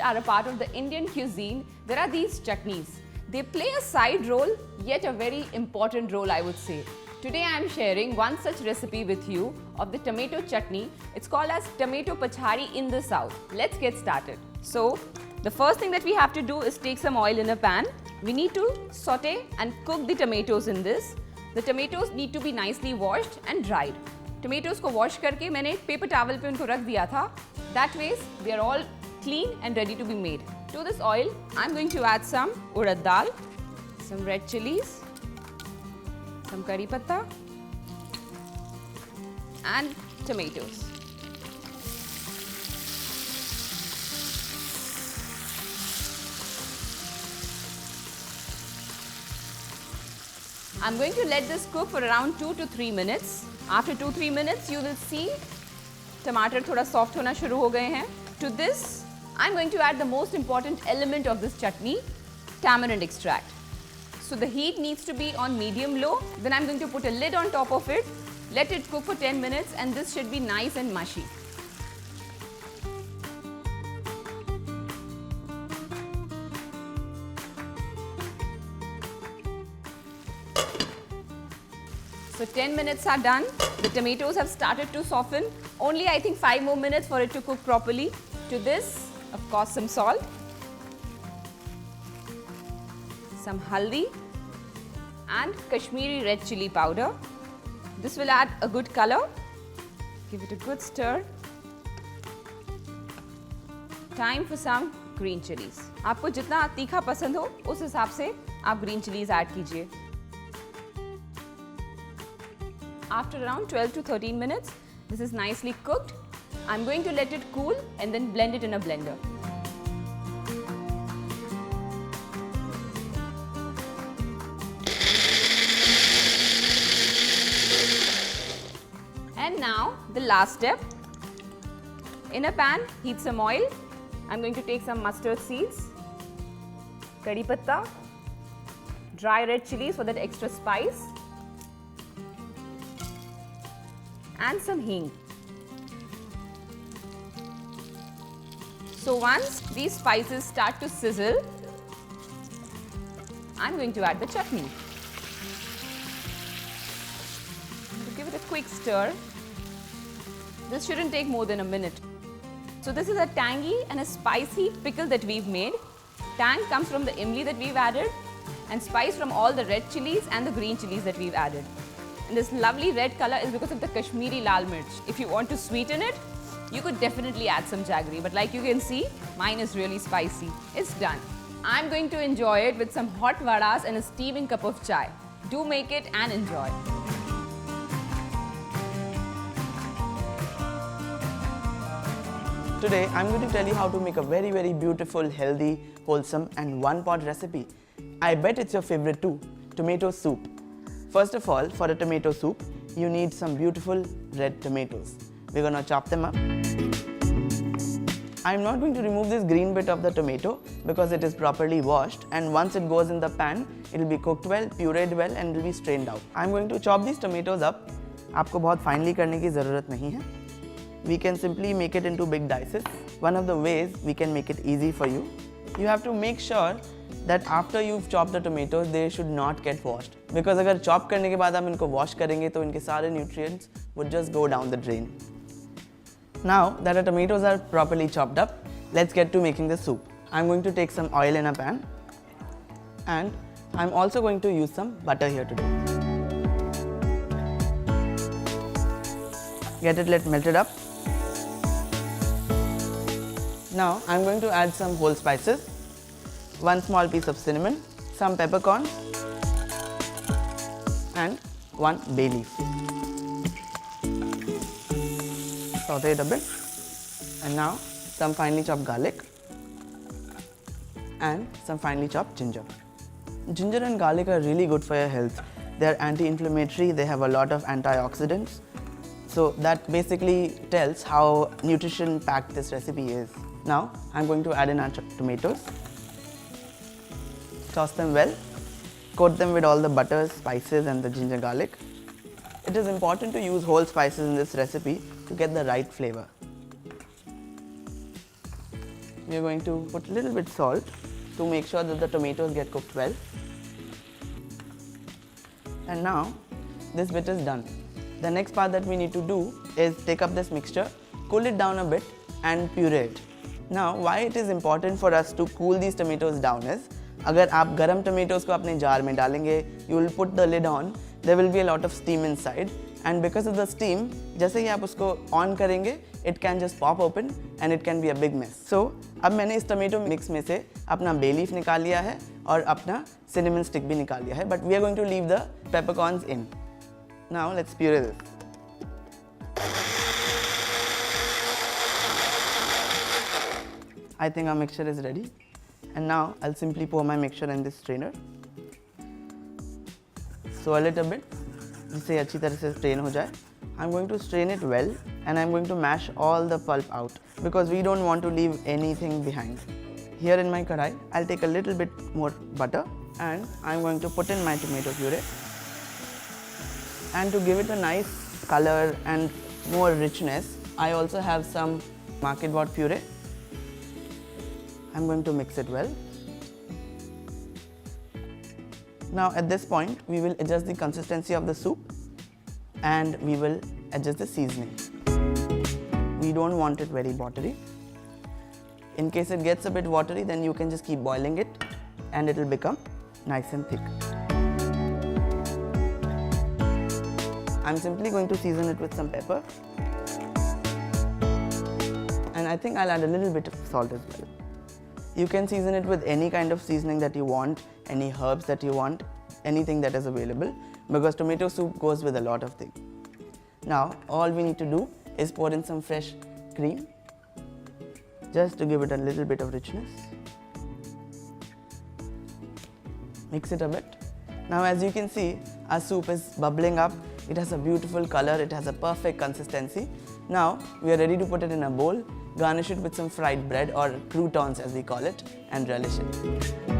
are a part of the Indian cuisine, there are these chutneys. They play a side role, yet a very important role, I would say. Today I am sharing one such recipe with you of the tomato chutney. It's called as tomato pachhari in the south. Let's get started. So, the first thing that we have to do is take some oil in a pan. We need to saute and cook the tomatoes in this. The tomatoes need to be nicely washed and dried. Tomatoes को wash करके मैंने एक paper towel पे उनको रख दिया था. That way, they are all clean and ready to be made. To this oil, I'm going to add some urad dal, some red chilies, some curry patta, and tomatoes. I'm going to let this cook for around 2 to 3 minutes. After 2-3 minutes, you will see टमाटर थोड़ा soft होना शुरू हो गए हैं. To this, I'm going to add the most important element of this chutney, tamarind extract. So the heat needs to be on medium-low. Then I'm going to put a lid on top of it, let it cook for 10 minutes, and this should be nice and mushy. So 10 minutes are done. The tomatoes have started to soften. Only I think 5 more minutes for it to cook properly. To this, of course, some salt, some haldi, and Kashmiri red chili powder. This will add a good color. Give it a good stir. Time for some green chilies. आपको जितना तीखा पसंद हो, उस हिसाब से आप green chilies add कीजिए. After around 12 to 13 minutes, this is nicely cooked. I'm going to let it cool and then blend it in a blender. And now the last step. In a pan, heat some oil. I'm going to take some mustard seeds, curry patta, dry red chilies for that extra spice, and some hing. So once these spices start to sizzle, I'm going to add the chutney. Give it a quick stir. This shouldn't take more than a minute. So this is a tangy and a spicy pickle that we've made. Tang comes from the imli that we've added, and spice from all the red chilies and the green chilies that we've added. And this lovely red color is because of the Kashmiri lal mirch. If you want to sweeten it, you could definitely add some jaggery, but like you can see, mine is really spicy. It's done. I'm going to enjoy it with some hot vadas and a steaming cup of chai. Do make it and enjoy. Today, I'm going to tell you how to make a very beautiful, healthy, wholesome and one-pot recipe. I bet it's your favorite too, tomato soup. First of all, for a tomato soup, you need some beautiful red tomatoes. We're going to chop them up. I'm not going to remove this green bit of the tomato because it is properly washed, and once it goes in the pan, it will be cooked well, pureed well, and it will be strained out. I'm going to chop these tomatoes up. आपको बहुत finely करने की ज़रूरत नहीं है. We can simply make it into big dices. One of the ways we can make it easy for you, you have to make sure that after you've chopped the tomatoes, they should not get washed. Because अगर chop करने के बाद हम इनको wash करेंगे तो इनके सारे nutrients would just go down the drain. Now that the tomatoes are properly chopped up, let's get to making the soup. I'm going to take some oil in a pan, and I'm also going to use some butter here today. Get it melted up. Now I'm going to add some whole spices, 1 small piece of cinnamon, some peppercorns, and 1 bay leaf. Saute it a bit, and now some finely chopped garlic and some finely chopped ginger. Ginger and garlic are really good for your health. They are anti-inflammatory, they have a lot of antioxidants. So that basically tells how nutrition packed this recipe is. Now I'm going to add in our tomatoes. Toss them well. Coat them with all the butter, spices and the ginger garlic. It is important to use whole spices in this recipe to get the right flavor. we are going to put a little bit salt to make sure that the tomatoes get cooked well. And now this bit is done. The next part that we need to do is take up this mixture, cool it down a bit and puree it. Now why it is important for us to cool these tomatoes down is, अगर आप गरम tomatoes को अपने jar में डालेंगे, you will put the lid on, there will be a lot of steam inside, and because of the steam, जैसे ही आप उसको on करेंगे, it can just pop open and it can be a big mess. So अब मैंने इस tomato mix में से अपना bay leaf निकाल लिया है और अपना cinnamon stick भी निकाल लिया है, but we are going to leave the peppercorns in. Now let's puree this. I think our mixture is ready, and now I'll simply pour my mixture in this strainer. Swirl it a bit, जिससे अच्छी तरह से strain हो जाए. I'm going to strain it well, and I'm going to mash all the pulp out because we don't want to leave anything behind. Here in my kadai, I'll take a little bit more butter and I'm going to put in my tomato puree. And to give it a nice color and more richness, I also have some market bought puree. I'm going to mix it well. Now at this point, we will adjust the consistency of the soup and we will adjust the seasoning. We don't want it very watery. In case it gets a bit watery, then you can just keep boiling it and it will become nice and thick. I'm simply going to season it with some pepper. And I think I'll add a little bit of salt as well. You can season it with any kind of seasoning that you want, any herbs that you want, anything that is available, because tomato soup goes with a lot of things. Now, all we need to do is pour in some fresh cream, just to give it a little bit of richness. Mix it a bit. Now, as you can see, our soup is bubbling up. It has a beautiful color, it has a perfect consistency. Now, we are ready to put it in a bowl, garnish it with some fried bread or croutons as we call it, and relish it.